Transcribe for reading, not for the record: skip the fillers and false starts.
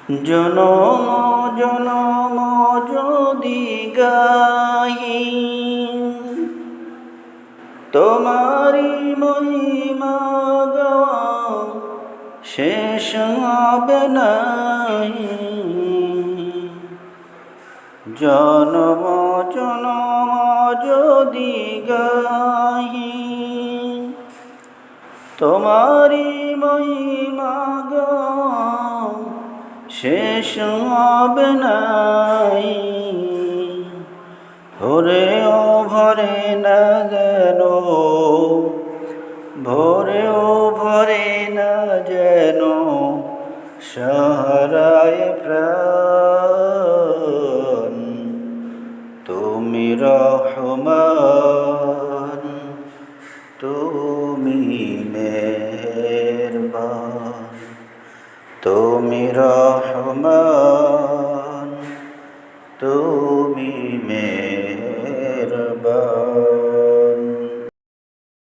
জনম জনম যদি গাহি তোমারি মহিমা গাওয়া শেষ হবে নাই। জনম জনম যদি গাহি তোমারি মহিমা গাওয়া শেষ হবে নাই। ভোরে ও ভরে না যেন, ভোরে ও ভরে না যেন সাহারায় প্রাণ। তুমি রহমান, তুমি মেহেরবান। তুমি রহমান, তুমি মেহেরবান।